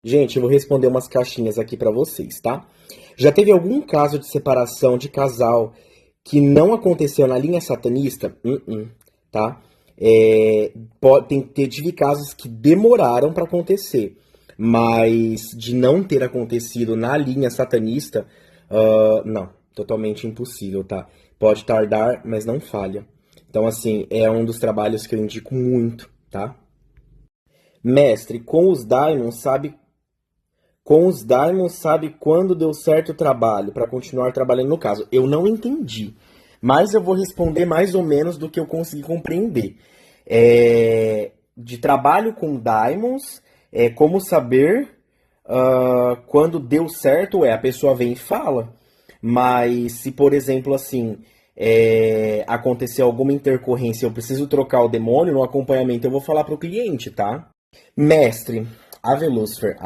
Gente, eu vou responder umas caixinhas aqui pra vocês, tá? Já teve algum caso de separação de casal que não aconteceu na linha satanista? Tá? Tive casos que demoraram pra acontecer, mas de não ter acontecido na linha satanista, não, totalmente impossível, tá? Pode tardar, mas não falha. Então, assim, é um dos trabalhos que eu indico muito, tá? Mestre, com os Diamonds, sabe quando deu certo o trabalho para continuar trabalhando no caso? Eu não entendi, mas eu vou responder mais ou menos do que eu consegui compreender. De trabalho com Diamonds, como saber quando deu certo, a pessoa vem e fala. Mas se, por exemplo, assim, acontecer alguma intercorrência, eu preciso trocar o demônio no acompanhamento, eu vou falar para o cliente, tá? Mestre, Ave Lúcifer.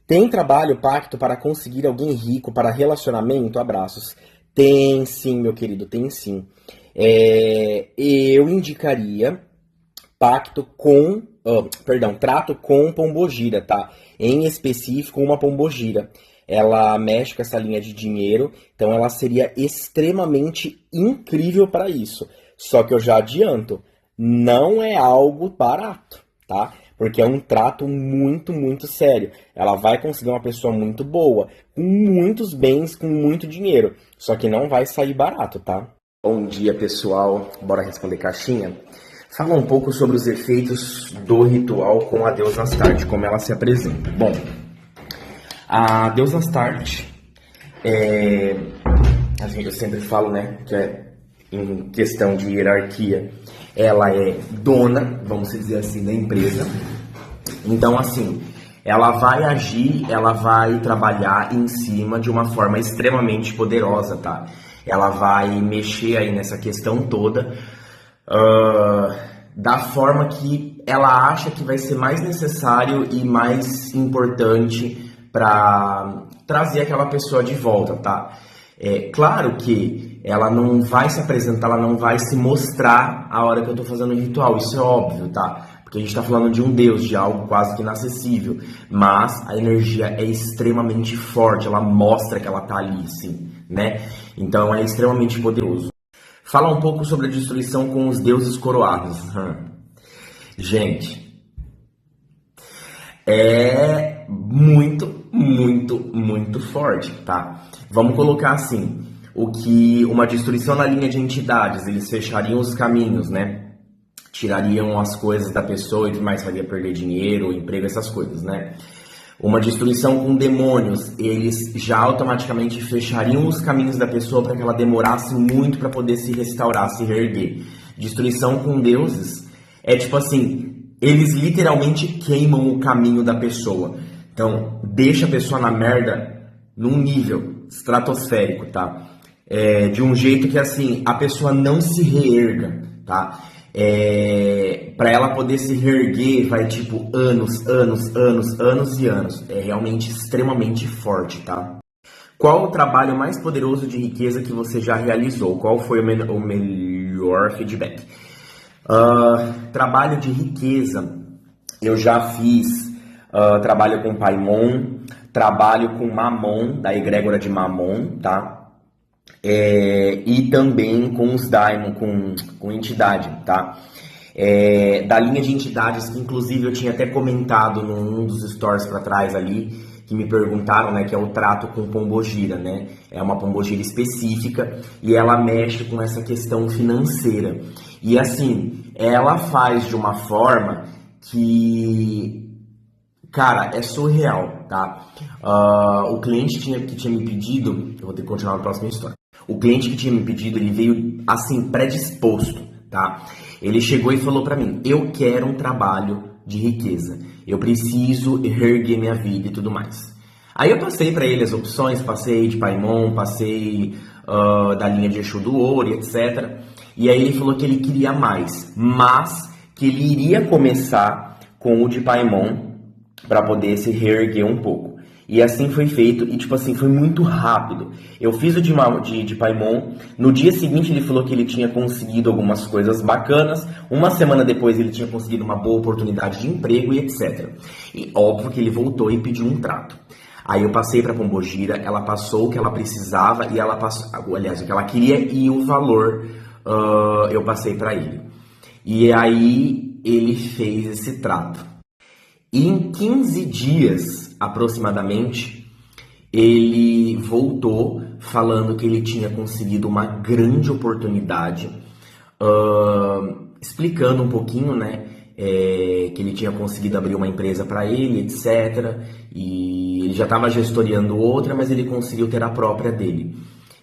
Tem trabalho pacto para conseguir alguém rico para relacionamento? Abraços. Tem sim, meu querido, tem sim. Eu indicaria trato com pombogira, tá? Em específico, uma pombogira. Ela mexe com essa linha de dinheiro, então ela seria extremamente incrível para isso. Só que eu já adianto, não é algo barato, tá? Porque é um trato muito, muito sério. Ela vai conseguir uma pessoa muito boa, com muitos bens, com muito dinheiro. Só que não vai sair barato, tá? Bom dia, pessoal. Bora responder caixinha? Fala um pouco sobre os efeitos do ritual com a deusa Astarte, como ela se apresenta. Bom, a deusa Astarte assim, eu sempre falo, né, que em questão de hierarquia, ela é dona, vamos dizer assim, da empresa. Então, assim, ela vai agir, ela vai trabalhar em cima de uma forma extremamente poderosa, tá? Ela vai mexer aí nessa questão toda da forma que ela acha que vai ser mais necessário e mais importante para trazer aquela pessoa de volta, tá? Claro que ela não vai se apresentar, ela não vai se mostrar a hora que eu tô fazendo o ritual, isso é óbvio, tá? Porque a gente tá falando de um deus, de algo quase que inacessível, mas a energia é extremamente forte, ela mostra que ela tá ali, sim, né? Então é extremamente poderoso. Fala um pouco sobre a destruição com os deuses coroados. Gente, é muito, muito, muito forte, tá? Vamos colocar assim, uma destruição na linha de entidades, eles fechariam os caminhos, né? Tirariam as coisas da pessoa e tudo mais, faria perder dinheiro, emprego, essas coisas, né? Uma destruição com demônios, eles já automaticamente fechariam os caminhos da pessoa para que ela demorasse muito para poder se restaurar, se reerguer. Destruição com deuses é tipo assim, eles literalmente queimam o caminho da pessoa. Então, deixa a pessoa na merda num nível estratosférico, tá? De um jeito que assim, a pessoa não se reerga, tá? Para ela poder se reerguer vai tipo anos, anos, anos, anos e anos. É realmente extremamente forte, tá? Qual o trabalho mais poderoso de riqueza que você já realizou? Qual foi o melhor feedback? Trabalho de riqueza, eu já fiz trabalho com Paimon, trabalho com Mamon, da egrégora de Mamon, tá? E também com os Daimon, com entidade, tá? Da linha de entidades, que inclusive eu tinha até comentado num dos stories para trás ali, que me perguntaram, né, que é o trato com pombogira, né? É uma pombogira específica e ela mexe com essa questão financeira. E assim, ela faz de uma forma que, cara, é surreal, tá? O cliente que tinha me pedido, eu vou ter que continuar na próxima história. O cliente que tinha me pedido, ele veio assim, predisposto, tá? Ele chegou e falou pra mim, eu quero um trabalho de riqueza, eu preciso reerguer minha vida e tudo mais. Aí eu passei pra ele as opções, passei de Paimon, passei da linha de Exu do Ouro e etc. E aí ele falou que ele queria mais, mas que ele iria começar com o de Paimon para poder se reerguer um pouco. E assim foi feito, e tipo assim, foi muito rápido. Eu fiz o de Paimon, no dia seguinte ele falou que ele tinha conseguido algumas coisas bacanas, uma semana depois ele tinha conseguido uma boa oportunidade de emprego e etc. E óbvio que ele voltou e pediu um trato. Aí eu passei para Pombogira, ela passou o que ela precisava e ela passou, aliás, o que ela queria e o valor eu passei para ele. E aí ele fez esse trato. E em 15 dias, aproximadamente, ele voltou falando que ele tinha conseguido uma grande oportunidade, explicando um pouquinho, né, que ele tinha conseguido abrir uma empresa para ele, etc. E ele já estava gestoriando outra, mas ele conseguiu ter a própria dele.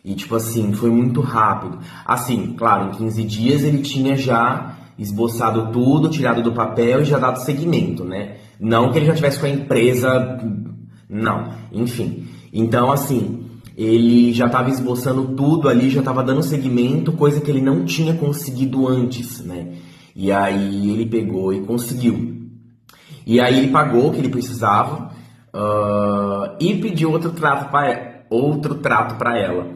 E tipo assim, foi muito rápido. Assim, claro, em 15 dias ele tinha já esboçado tudo, tirado do papel e já dado seguimento, né? Não que ele já tivesse com a empresa, não, enfim. Então, assim, ele já estava esboçando tudo ali, já estava dando seguimento, coisa que ele não tinha conseguido antes, né? E aí ele pegou e conseguiu. E aí ele pagou o que ele precisava e pediu outro trato para ela.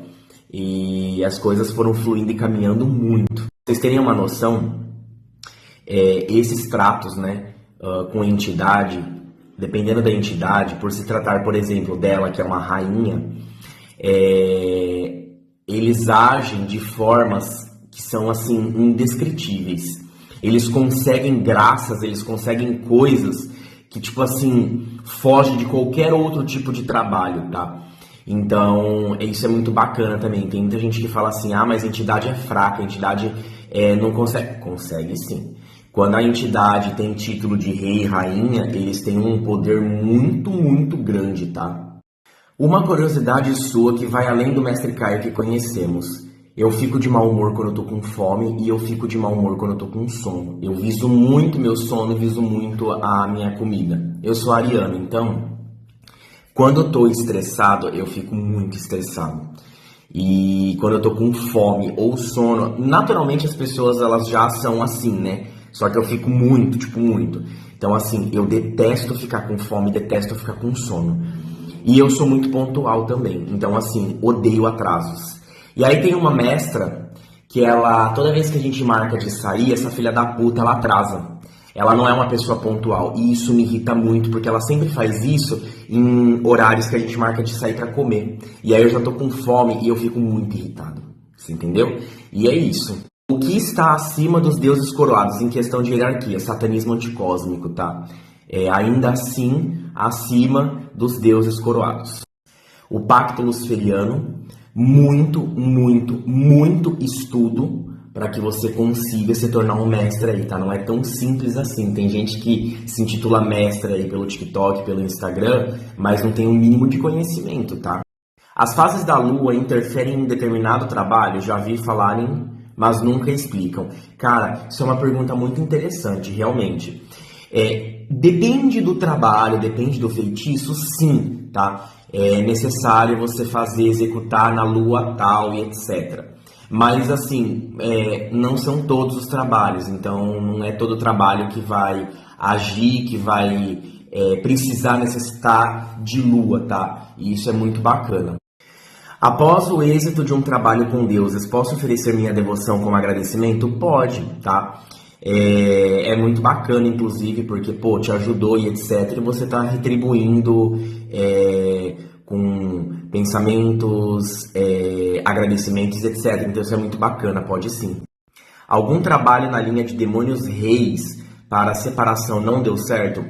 E as coisas foram fluindo e caminhando muito. Pra vocês terem uma noção, esses tratos, né, com a entidade, dependendo da entidade, por se tratar, por exemplo, dela, que é uma rainha, eles agem de formas que são, assim, indescritíveis. Eles conseguem graças, eles conseguem coisas que, tipo assim, fogem de qualquer outro tipo de trabalho, tá? Então, isso é muito bacana também. Tem muita gente que fala assim, mas a entidade é fraca, a entidade não consegue. Consegue sim. Quando a entidade tem título de rei e rainha, eles têm um poder muito, muito grande, tá? Uma curiosidade sua que vai além do Mestre Caio que conhecemos. Eu fico de mau humor quando eu tô com fome e eu fico de mau humor quando eu tô com sono. Eu viso muito meu sono e viso muito a minha comida. Eu sou ariano, então, quando eu tô estressado, eu fico muito estressado. E quando eu tô com fome ou sono, naturalmente as pessoas elas já são assim, né? Só que eu fico muito, tipo muito. Então assim, eu detesto ficar com fome, detesto ficar com sono. E eu sou muito pontual também. Então assim, odeio atrasos. E aí tem uma mestra que ela, toda vez que a gente marca de sair, essa filha da puta, ela atrasa. Ela não é uma pessoa pontual. E isso me irrita muito, porque ela sempre faz isso em horários que a gente marca de sair pra comer. E aí eu já tô com fome e eu fico muito irritado. Você entendeu? E é isso. O que está acima dos deuses coroados em questão de hierarquia? Satanismo anticósmico, tá? Ainda assim, acima dos deuses coroados. O pacto luciferiano, muito, muito, muito estudo para que você consiga se tornar um mestre aí, tá? Não é tão simples assim. Tem gente que se intitula mestre aí pelo TikTok, pelo Instagram, mas não tem um mínimo de conhecimento, tá? As fases da lua interferem em determinado trabalho? Já vi falarem, mas nunca explicam. Cara, isso é uma pergunta muito interessante, realmente. Depende do trabalho, depende do feitiço, sim, tá? É necessário você executar na lua tal e etc. Mas, assim, não são todos os trabalhos, então não é todo trabalho que vai agir, que vai necessitar de lua, tá? E isso é muito bacana. Após o êxito de um trabalho com deuses, posso oferecer minha devoção como agradecimento? Pode, tá? É muito bacana, inclusive, porque, pô, te ajudou e etc. E você tá retribuindo com pensamentos, agradecimentos, etc. Então isso é muito bacana, pode sim. Algum trabalho na linha de demônios reis para a separação não deu certo?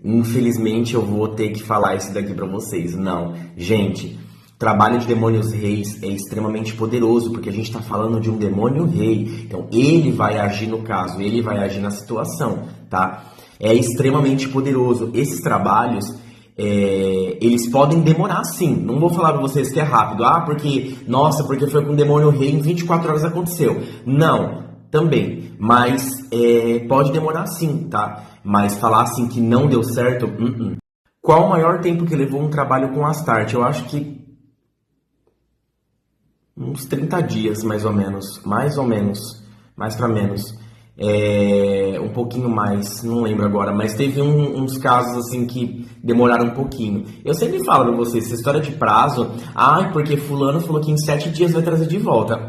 Infelizmente eu vou ter que falar isso daqui pra vocês. Não, gente... Trabalho de demônios reis é extremamente poderoso, porque a gente está falando de um demônio rei. Então, ele vai agir no caso, ele vai agir na situação, tá? É extremamente poderoso. Esses trabalhos, eles podem demorar sim. Não vou falar para vocês que é rápido. Porque foi com o demônio rei em 24 horas aconteceu. Não, também. Mas pode demorar sim, tá? Mas falar assim que não deu certo... Qual o maior tempo que levou um trabalho com Astarte? Eu acho que uns 30 dias, mais ou menos, mais para menos. um pouquinho mais, não lembro agora, mas teve uns casos assim que demoraram um pouquinho. Eu sempre falo pra vocês, essa história de prazo, porque fulano falou que em 7 dias vai trazer de volta.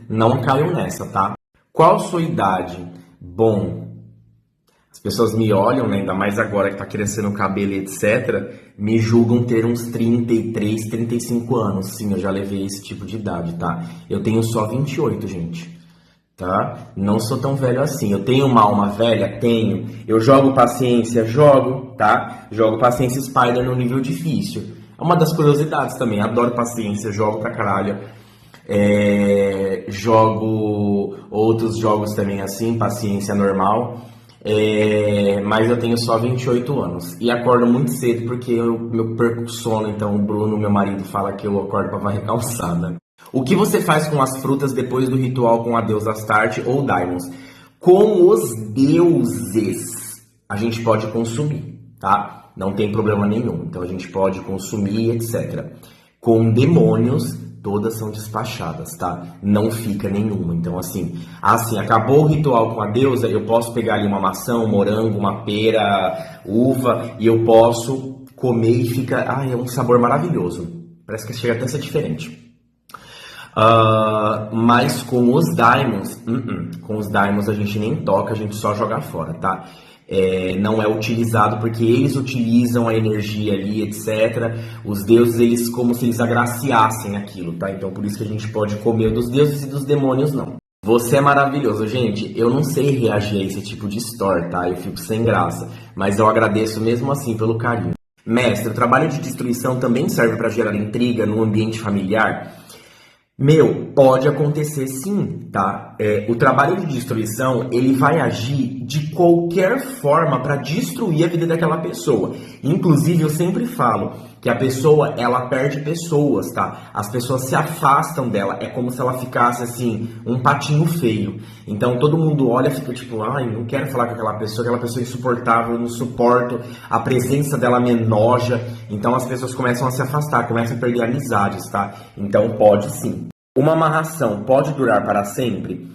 Não caiam nessa, tá? Qual sua idade? Bom, as pessoas me olham, né, ainda mais agora que tá crescendo o cabelo, etc., me julgam ter uns 33, 35 anos. Sim, eu já levei esse tipo de idade, tá? Eu tenho só 28, gente. Tá? Não sou tão velho assim. Eu tenho uma alma velha? Tenho. Eu jogo paciência? Jogo, tá? Jogo paciência Spider no nível difícil. É uma das curiosidades também. Adoro paciência, jogo pra caralho. Jogo outros jogos também assim, paciência normal. Mas eu tenho só 28 anos. E acordo muito cedo porque eu perco sono. Então o Bruno, meu marido, fala que eu acordo pra varrer calçada. O que você faz com as frutas depois do ritual com a deusa Astarte ou Daimons? Com os deuses, a gente pode consumir, tá? Não tem problema nenhum. Então a gente pode consumir, etc. Com demônios, todas são despachadas, tá? Não fica nenhuma. Então assim, acabou o ritual com a deusa, eu posso pegar ali uma maçã, um morango, uma pera, uva, e eu posso comer e fica... é um sabor maravilhoso. Parece que chega até a ser diferente. Mas com os Daimons a gente nem toca, a gente só joga fora, tá? Não é utilizado porque eles utilizam a energia ali, etc. Os deuses, eles como se eles agraciassem aquilo, tá? Então por isso que a gente pode comer dos deuses e dos demônios não. Você é maravilhoso, gente. Eu não sei reagir a esse tipo de story, tá? Eu fico sem graça, mas eu agradeço mesmo assim pelo carinho. Mestre, o trabalho de destruição também serve para gerar intriga no ambiente familiar? Pode acontecer sim, tá? O trabalho de destruição, ele vai agir de qualquer forma para destruir a vida daquela pessoa. Inclusive, eu sempre falo que a pessoa, ela perde pessoas, tá? As pessoas se afastam dela, é como se ela ficasse, assim, um patinho feio. Então, todo mundo olha e fica tipo, não quero falar com aquela pessoa é insuportável, eu não suporto, a presença dela me enoja. Então, as pessoas começam a se afastar, começam a perder amizades, tá? Então, pode sim. Uma amarração pode durar para sempre?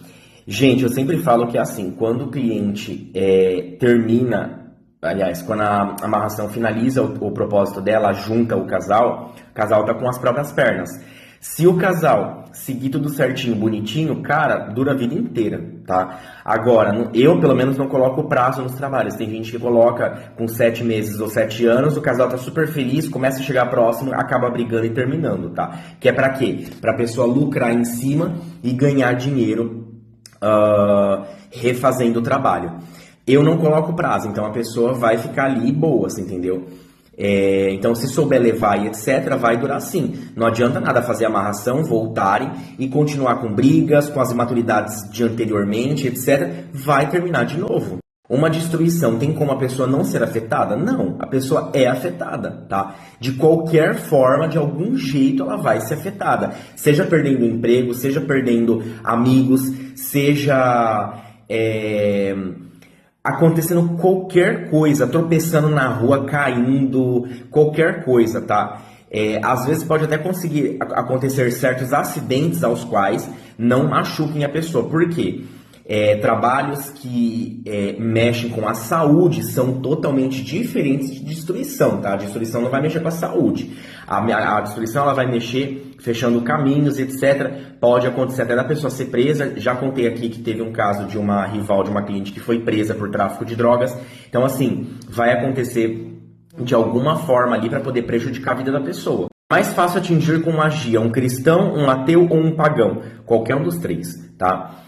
Gente, eu sempre falo que é assim, quando o cliente termina, aliás, quando a amarração finaliza o propósito dela, junta o casal tá com as próprias pernas. Se o casal seguir tudo certinho, bonitinho, cara, dura a vida inteira, tá? Agora, eu pelo menos não coloco prazo nos trabalhos. Tem gente que coloca com 7 meses ou 7 anos, o casal tá super feliz, começa a chegar próximo, acaba brigando e terminando, tá? Que é pra quê? Pra pessoa lucrar em cima e ganhar dinheiro refazendo o trabalho. Eu não coloco prazo, então a pessoa vai ficar ali boa, você entendeu? Então, se souber levar e etc., vai durar sim. Não adianta nada fazer amarração, voltarem e continuar com brigas, com as imaturidades de anteriormente, etc. Vai terminar de novo. Uma destruição tem como a pessoa não ser afetada? Não, a pessoa é afetada, tá? De qualquer forma, de algum jeito, ela vai ser afetada. Seja perdendo emprego, seja perdendo amigos, seja... acontecendo qualquer coisa, tropeçando na rua, caindo, qualquer coisa, tá? Às vezes pode até conseguir acontecer certos acidentes aos quais não machuquem a pessoa. Por quê? Trabalhos que mexem com a saúde são totalmente diferentes de destruição, tá? A destruição não vai mexer com a saúde. A destruição ela vai mexer fechando caminhos, etc. Pode acontecer até da pessoa ser presa. Já contei aqui que teve um caso de uma rival de uma cliente que foi presa por tráfico de drogas. Então, assim, vai acontecer de alguma forma ali para poder prejudicar a vida da pessoa. Mais fácil atingir com magia um cristão, um ateu ou um pagão? Qualquer um dos três, tá?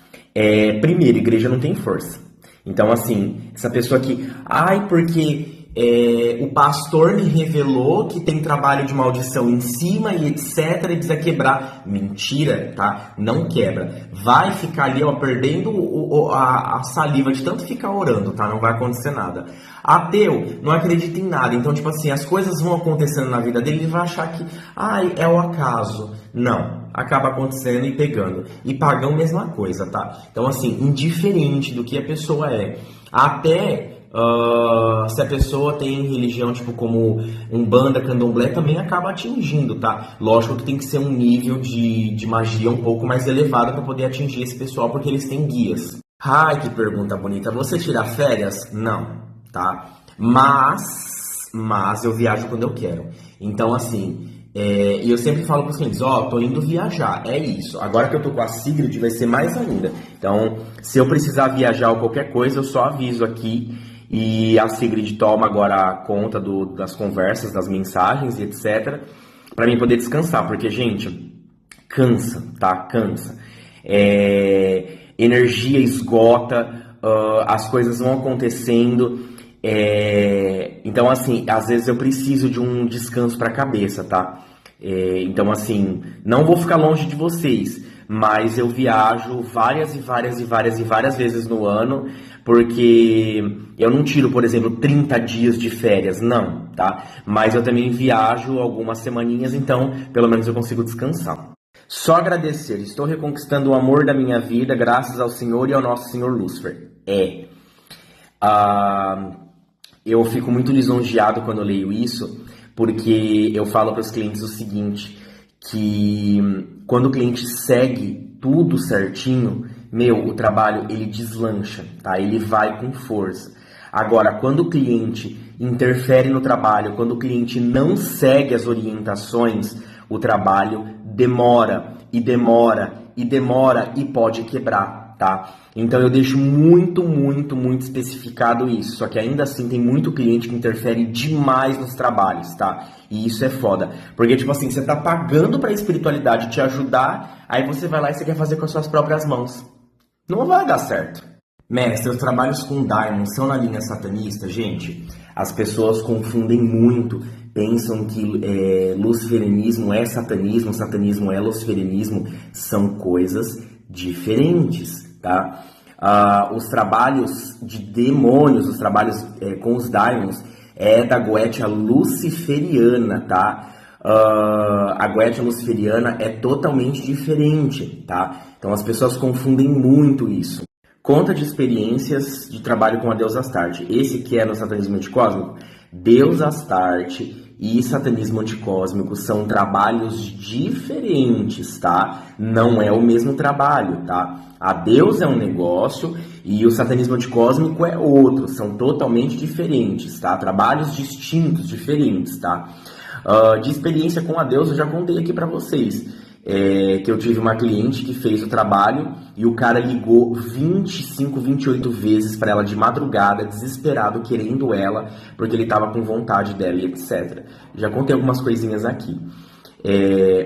Primeiro, igreja não tem força. Então, assim, essa pessoa que... porque o pastor me revelou que tem trabalho de maldição em cima e etc. E precisa quebrar. Mentira, tá? Não quebra. Vai ficar ali, perdendo a saliva de tanto ficar orando, tá? Não vai acontecer nada. Ateu não acredita em nada. Então, tipo assim, as coisas vão acontecendo na vida dele, ele vai achar que, é o acaso. Não. Acaba acontecendo e pegando. E pagão, mesma coisa, tá? Então, assim, indiferente do que a pessoa é. Até... se a pessoa tem religião tipo como Umbanda, Candomblé, também acaba atingindo, tá? Lógico que tem que ser um nível de magia um pouco mais elevado para poder atingir esse pessoal, porque eles têm guias. Ai, que pergunta bonita. Você tira férias? Não, tá? Mas eu viajo quando eu quero. Então, assim, e eu sempre falo para os clientes, tô indo viajar, é isso. Agora que eu tô com a Sigrid, vai ser mais ainda. Então, se eu precisar viajar ou qualquer coisa, eu só aviso aqui e a Sigrid toma agora conta das conversas, das mensagens e etc. Para mim poder descansar, porque, gente, cansa, tá? Cansa. Energia esgota, as coisas vão acontecendo. Então, assim, às vezes eu preciso de um descanso para a cabeça, tá? Então, assim, não vou ficar longe de vocês, mas eu viajo várias vezes no ano, porque eu não tiro, por exemplo, 30 dias de férias, não, tá? Mas eu também viajo algumas semaninhas, então pelo menos eu consigo descansar. Só agradecer, estou reconquistando o amor da minha vida graças ao Senhor e ao nosso Senhor Lúcifer. Eu fico muito lisonjeado quando eu leio isso, porque eu falo para os clientes o seguinte, que quando o cliente segue tudo certinho, o trabalho ele deslancha, tá? Ele vai com força. Agora, quando o cliente interfere no trabalho, quando o cliente não segue as orientações, o trabalho demora e pode quebrar, tá? Então eu deixo muito especificado isso, só que ainda assim tem muito cliente que interfere demais nos trabalhos, tá? E isso é foda, porque tipo assim, você tá pagando pra espiritualidade te ajudar, aí você vai lá e você quer fazer com as suas próprias mãos. Não vai dar certo. Mestre, os trabalhos com Diamond são na linha satanista? Gente, as pessoas confundem muito, pensam que luciferianismo é satanismo, satanismo é luciferianismo, são coisas diferentes, tá? Os trabalhos de demônios, os trabalhos com os Diamonds, é da Goetia luciferiana, tá? A Goetia luciferiana é totalmente diferente, tá? Então as pessoas confundem muito isso. Conta de experiências de trabalho com a deusa Astarte. Esse que é no satanismo anticósmico, deusa Astarte e satanismo anticósmico são trabalhos diferentes, tá? Não é o mesmo trabalho, tá? A deusa é um negócio e o satanismo anticósmico é outro, são totalmente diferentes, tá? Trabalhos distintos, diferentes, tá? De experiência com a deusa, eu já contei aqui pra vocês. Que eu tive uma cliente que fez o trabalho e o cara ligou 25, 28 vezes para ela de madrugada, desesperado, querendo ela, porque ele estava com vontade dela e etc. Já contei algumas coisinhas aqui.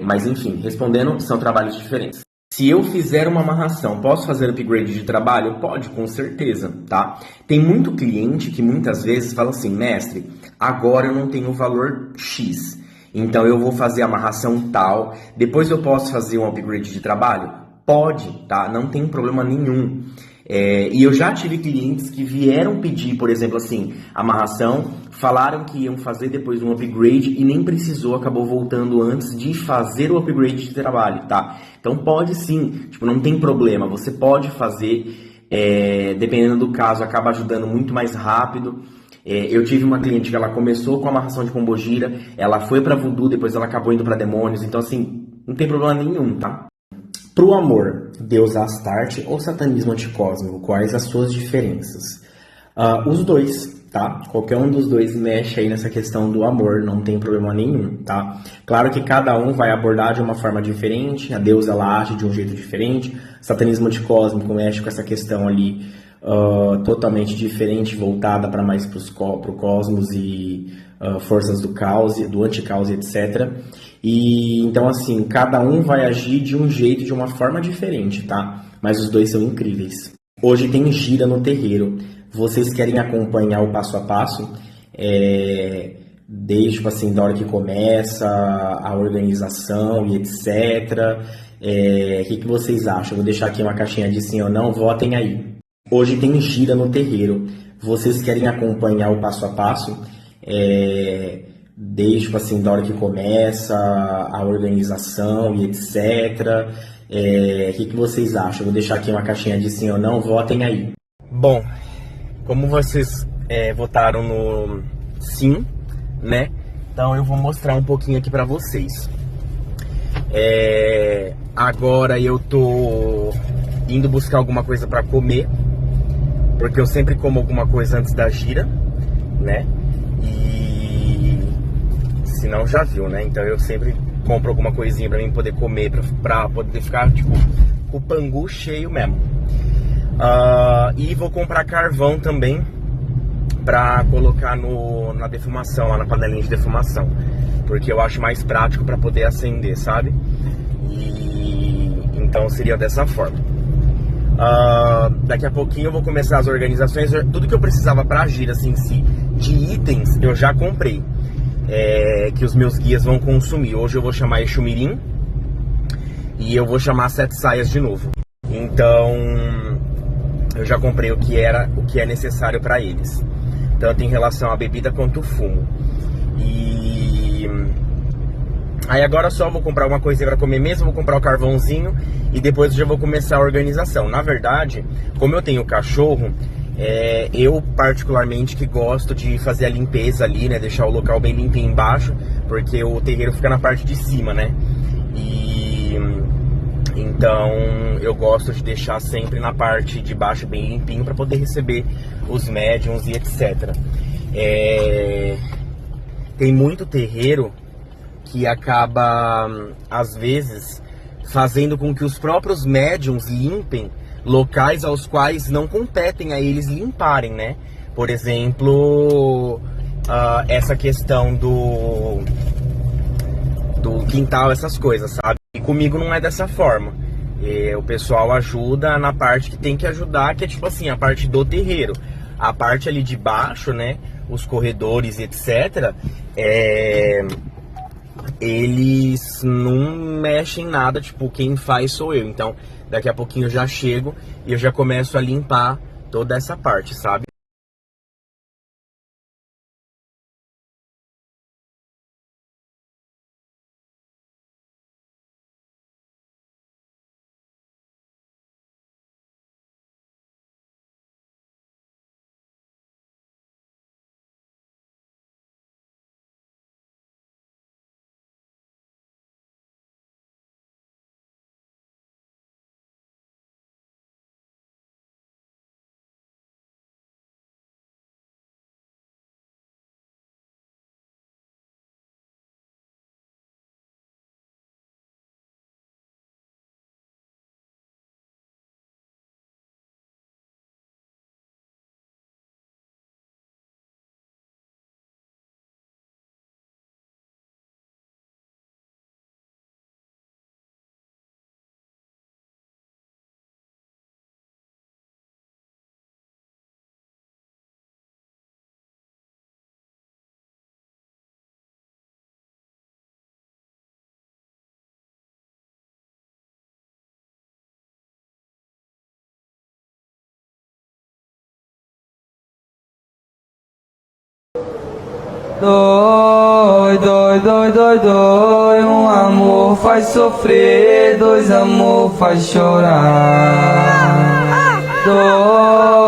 Mas enfim, respondendo, são trabalhos diferentes. Se eu fizer uma amarração, posso fazer upgrade de trabalho? Pode, com certeza, tá? Tem muito cliente que muitas vezes fala assim, mestre, agora eu não tenho valor X. Então eu vou fazer a amarração tal, depois eu posso fazer um upgrade de trabalho? Pode, tá? Não tem problema nenhum. E eu já tive clientes que vieram pedir, por exemplo, assim, amarração, falaram que iam fazer depois um upgrade e nem precisou, acabou voltando antes de fazer o upgrade de trabalho, tá? Então pode sim, tipo, não tem problema, você pode fazer, dependendo do caso, acaba ajudando muito mais rápido. Eu tive uma cliente que ela começou com amarração de pombogira, ela foi pra voodoo, depois ela acabou indo pra demônios, então assim, não tem problema nenhum, tá? Pro amor, deusa Astarte ou satanismo anticósmico, quais as suas diferenças? Os dois, tá? Qualquer um dos dois mexe aí nessa questão do amor, não tem problema nenhum, tá? Claro que cada um vai abordar de uma forma diferente, a deusa ela age de um jeito diferente, satanismo anticósmico mexe com essa questão ali totalmente diferente, voltada para mais pro cosmos e forças do caos, do anticaos, etc. E então assim, cada um vai agir de um jeito, de uma forma diferente, tá? Mas os dois são incríveis. Hoje tem gira no terreiro. Vocês querem acompanhar o passo a passo? Desde tipo assim, da hora que começa, a organização e etc. O que vocês acham? Vou deixar aqui uma caixinha de sim ou não, votem aí. Hoje tem gira no terreiro. Vocês querem acompanhar o passo a passo? Desde tipo assim, da hora que começa, a organização e etc. O que vocês acham? Vou deixar aqui uma caixinha de sim ou não, votem aí. Bom, como vocês votaram no sim, né? Então eu vou mostrar um pouquinho aqui pra vocês. Agora eu tô indo buscar alguma coisa pra comer. porque eu sempre como alguma coisa antes da gira, né? E se não já viu, né? Então eu sempre compro alguma coisinha pra mim poder comer, pra poder ficar, tipo, com o pangu cheio mesmo. E vou comprar carvão também pra colocar na defumação, lá na panelinha de defumação, porque eu acho mais prático pra poder acender, sabe? E então seria dessa forma. Daqui a pouquinho eu vou começar as organizações. Tudo que eu precisava pra gira, assim, de itens, eu já comprei, que os meus guias vão consumir. Hoje eu vou chamar Exumirim e eu vou chamar Sete Saias de novo. Então eu já comprei o que é necessário pra eles, tanto em relação à bebida quanto o fumo. E aí agora só vou comprar alguma coisinha pra comer mesmo, vou comprar o carvãozinho e depois eu já vou começar a organização. Na verdade, como eu tenho cachorro, eu particularmente que gosto de fazer a limpeza ali, né, deixar o local bem limpinho embaixo, porque o terreiro fica na parte de cima, né, e então eu gosto de deixar sempre na parte de baixo bem limpinho para poder receber os médiums e etc. Tem muito terreiro que acaba, às vezes, fazendo com que os próprios médiums limpem locais aos quais não competem a eles limparem, né? Por exemplo, essa questão do quintal, essas coisas, sabe? E comigo não é dessa forma. O pessoal ajuda na parte que tem que ajudar, que é tipo assim, a parte do terreiro. A parte ali de baixo, né? Os corredores, etc. Eles não mexem em nada, tipo, quem faz sou eu. Então, daqui a pouquinho eu já chego e eu já começo a limpar toda essa parte, sabe? Dói, dói, dói, dói, dói. Um amor faz sofrer, dois amor faz chorar. Dói.